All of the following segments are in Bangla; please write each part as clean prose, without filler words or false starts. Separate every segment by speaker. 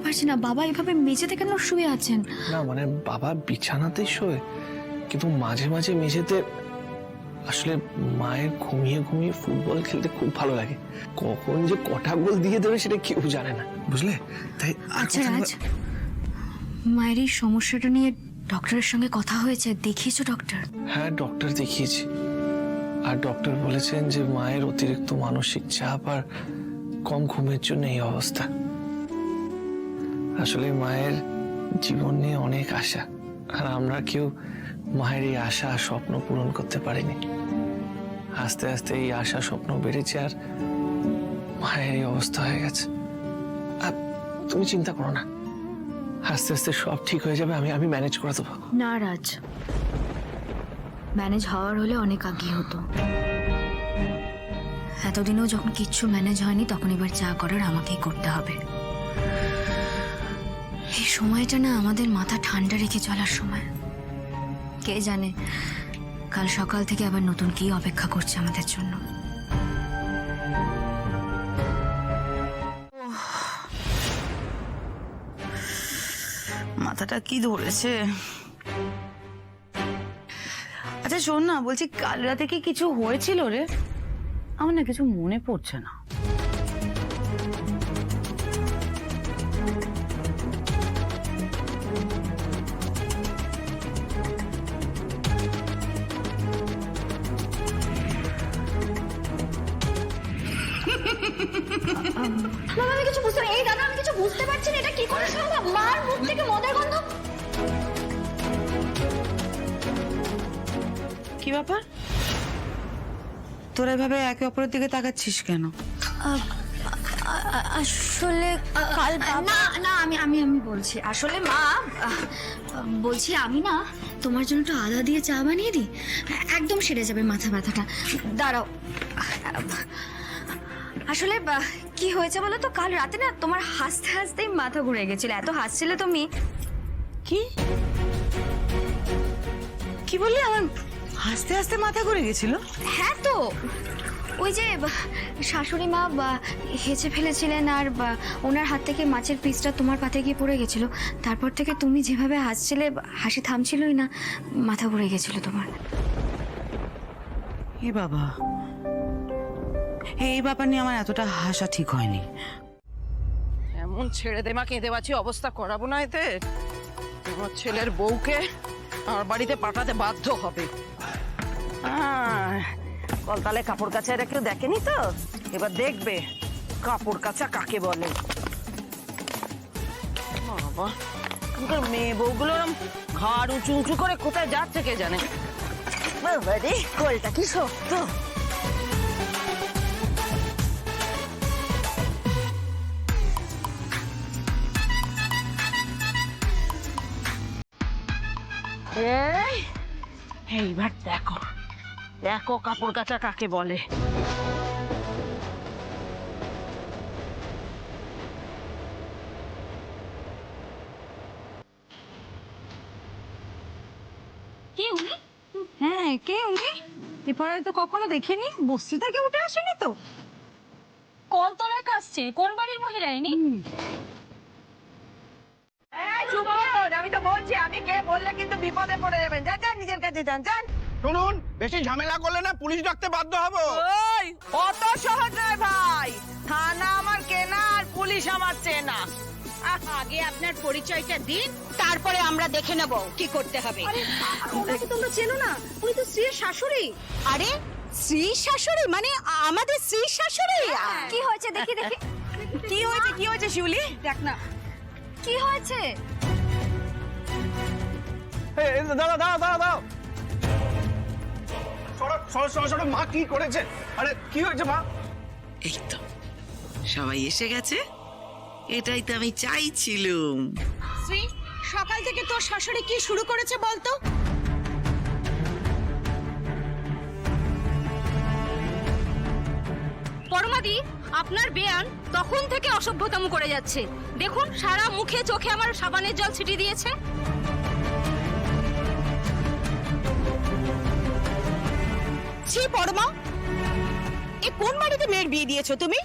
Speaker 1: পারছি না বাবা এভাবে মেঝেতে কেন শুয়ে আছেন।
Speaker 2: না মানে বাবা বিছানাতেই শোয়, কিন্তু মাঝে মাঝে মেঝেতে আসলে মায়ের ঘুমিয়ে ঘুমিয়ে ফুটবল খেলতে খুব ভালো লাগে। কখন যে কটা গোল দিয়ে দেবে সেটা কেউ জানে না, বুঝলে? তাই
Speaker 1: আচ্ছা রাজ, মায়ের এই সমস্যাটা নিয়ে ডক্টরের সঙ্গে কথা হয়েছে? দেখিয়েছো ডক্টর?
Speaker 2: হ্যাঁ, ডক্টর দেখিয়েছি। আর ডক্টর বলেছেন যে মায়ের অতিরিক্ত মানসিক চাপ আর কম ঘুমের জন্য এই অবস্থা। আসলে মায়ের জীবন নিয়ে অনেক আশা, আর আমরা কেউ মায়ের এই আশা স্বপ্ন পূরণ করতে পারিনি। আস্তে আস্তে এই আশা স্বপ্ন বেড়েছে আর মায়ের এই অবস্থা হয়ে গেছে। আর তুমি চিন্তা করো না, আস্তে আস্তে সব ঠিক হয়ে যাবে। আমি ম্যানেজ করে দেবো।
Speaker 1: না রাজ, ম্যানেজ হওয়ার হলে অনেক আগে হতো। এতদিনেও যখন কিচ্ছু ম্যানেজ হয়নি, তখন এবার যা করার আমাকেই করতে হবে। এই সময়টা না আমাদের মাথা ঠান্ডা রেখে চলার সময়। কে জানে কাল সকাল থেকে আবার নতুন কি অপেক্ষা করছে আমাদের জন্য।
Speaker 3: মাথাটা কি ধরেছে। আচ্ছা শোন না, বলছি কাল রাতে কি কিছু হয়েছিল রে? আমার না কিছু মনে পড়ছে না।
Speaker 1: আমি কিছু বুঝতে এই দাদা আমি কিছু বুঝতে পারছি না, এটা কি করে সম্ভব? মার মুখ থেকে মদের গন্ধ।
Speaker 3: কি ব্যাপার, তোরা এভাবে একে অপরের দিকে তাকাচ্ছিস কেন?
Speaker 1: আসলে কাল না না আমি আমি আমি বলছি আসলে মা, বলছি আমি না তোমার জন্য একটু আদা দিয়ে চা বানিয়ে দিই, একদম সেরে যাবে মাথা ব্যথাটা। দাঁড়াও, আসলে কি হয়েছে বলো তো, কাল রাতে না তোমার হাসতে হাসতেই মাথা ঘুরে গেছিল, এত হাসছিলে তুমি।
Speaker 3: কি কি বললি? আমার হাসতে হাসতে মাথা ঘুরে গেছিল?
Speaker 1: হ্যাঁ তো, ওই যে শাশুড়ি মা হেঁচে ফেলেছিলেন আর ওনার হাত থেকে মাছের পিসটা তোমার পাতে গিয়ে পড়ে গেছিল। তারপর থেকে তুমি যেভাবে হাসছিলে, হাসি থামছিলই না, মাথা ঘুরে গেছিল তোমার।
Speaker 3: এ বাবা, এই ব্যাপার নিয়ে আমার এতটা হাসা ঠিক হয়নি।
Speaker 4: এমন ছেড়ে দে মা, কেঁদে বাঁচি অবস্থা করাবো না এতে। আমার ছেলের বউকে আমার বাড়িতে পাঠাতে বাধ্য হবে। কলতালে কাপড় কাচা এরা কেউ দেখেনি তো, এবার দেখবে কাপড় কাচা কাকে বলে। বাবা, এখনকার মেয়ে বউগুলো ঘাড় উঁচু উঁচু করে কোথায় যাচ্ছে কে জানে। বাবা রে, কলটা কি শক্ত। এইবার দেখো দেখো কাপড় কাচা কাকে বলে।
Speaker 5: কে উনি? হ্যাঁ, কে উনি? এপারে তো কখনো দেখিনি, বস্তি থেকে উঠে আসেনি তো। কলতলায় কাজছে, কোন বাড়ির মহিলা ইনি?
Speaker 4: আমি তো বলছি, আমি কে বললে কিন্তু বিপদে পড়ে যাবেন। যান যান, নিজের কাছে যান যান।
Speaker 6: শুনুন, বেশি ঝামেলা করলে না পুলিশ ডাকতে বাধ্য হব।
Speaker 4: ওই অত সহজ নয় ভাই, থানা আমার কেনা আর পুলিশ আমার চেনা।
Speaker 7: আগে আপনার পরিচয়টা দিন, তারপরে আমরা দেখে নেব কি করতে হবে।
Speaker 5: ওনাকে তোমরা চেনো না? উনি তো স্ত্রীর শাশুড়ি।
Speaker 7: আরে শ্রী শাশুড়ি মানে আমাদের শ্রী শাশুড়ি?
Speaker 1: কি হয়েছে দেখি দেখি,
Speaker 3: কি হয়েছে কি হয়েছে শিউলি?
Speaker 5: দেখ না
Speaker 1: কি হয়েছে?
Speaker 2: দাঁড়া দাঁড়া দাঁড়া দাঁড়াও। সরো, মা কি করেছে? আরে কি হয়েছে মা?
Speaker 8: এই তো সবাই এসে গেছে, এটাই তো আমি চাইছিলুম।
Speaker 7: শ্রী, সকাল থেকে তোর শাশুড়ি কি শুরু করেছে বলতো?
Speaker 5: পরমাদি, আপনার বেয়ান তখন থেকে অসভ্যতাম করে যাচ্ছে। দেখুন, সারা মুখে চোখে আমার সাবানের জল ছিটিয়ে দিয়েছে।
Speaker 7: ছি পরমা, এ কোন বাড়িতে মেয়ের বিয়ে দিয়েছো তুমি?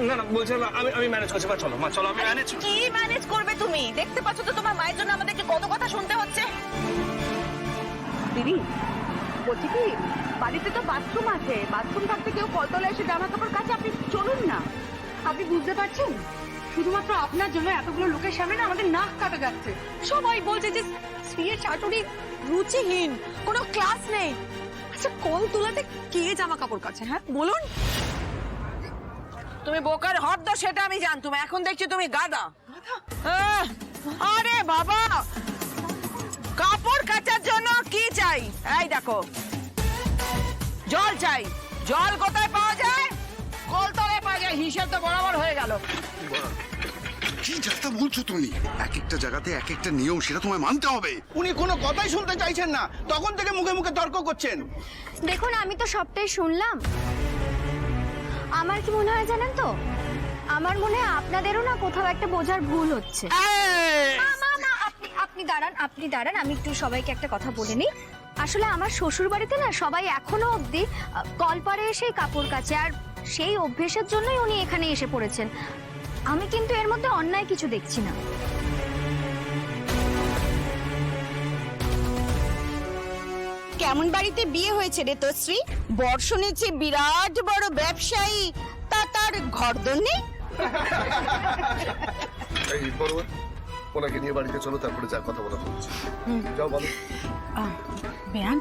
Speaker 2: না না বলছিলাম আমি ম্যানেজ করছি। মা চলো, মা চলো, আমি ম্যানেজ।
Speaker 8: কি ম্যানেজ করবে তুমি? দেখতে পাচ্ছ তো তোমার মায়ের জন্য আমাদেরকে কত কথা শুনতে হচ্ছে।
Speaker 3: দিদি বলছি কি, বাড়িতে তো বাথরুম আছে, বাথরুম থাকতে কেউ কলতলা এসে জামা কাপড় কাচে, আপনি চলুন না।
Speaker 5: আপনি বুঝতে পারছেন, শুধুমাত্র আপনার জন্য এতগুলো লোকের সামনে না আমাদের নাক কাটা যাচ্ছে। সবাই বলছে যে স্ত্রীর শাশুড়ি রুচিহীন, কোনো ক্লাস নেই। আচ্ছা কল তোলাতে কে জামা কাপড় কাছে, হ্যাঁ বলুন?
Speaker 4: তুমি বোকার হদ্দ সেটা আমি জানতাম, এখন দেখছি তুমি গাদা। আহ, আরে বাবা, কাপড় কাচার জন্য কি চাই? এই দেখো, জল চাই। জল কোথায় পাওয়া যায়? কলতলায় পাওয়া যায়। হিসেব তো বরাবর হয়ে গেল।
Speaker 9: কি যাতা বলছো তুমি? এক একটা জায়গাতে এক একটা নিয়ম, সেটা তোমায় মানতে হবে।
Speaker 6: উনি কোনো কথাই শুনতে চাইছেন না, তখন থেকে মুখে মুখে তর্ক করছেন।
Speaker 1: দেখুন আমি তো সবটাই শুনলাম। আমার কি মনে হয় জানেন তো, আমার মনে হয় আপনাদেরও না কোথাও একটা বোঝার ভুল হচ্ছে। না, না, না, আপনি দাঁড়ান, আমি একটু সবাইকে একটা কথা বলে নিই। আসলে আমার শ্বশুর বাড়িতে না সবাই এখনো অবধি কলপারে এসেই কাপড় কাচে, আর সেই অভ্যেসের জন্যই উনি এখানে এসে পড়েছেন। আমি কিন্তু এর মধ্যে অন্যায় কিছু দেখছি না।
Speaker 7: কেমন বাড়িতে বিয়ে হয়েছে রে তোর শ্রী? বর শুনেছি বিরাট বড় ব্যবসায়ী, তা তার ঘরদোর নেই?
Speaker 10: এই বড় ওনাকে নিয়ে বাড়িতে চলো, তারপরে যা কথা বলা হচ্ছে। যাও বলো।
Speaker 3: বেয়ান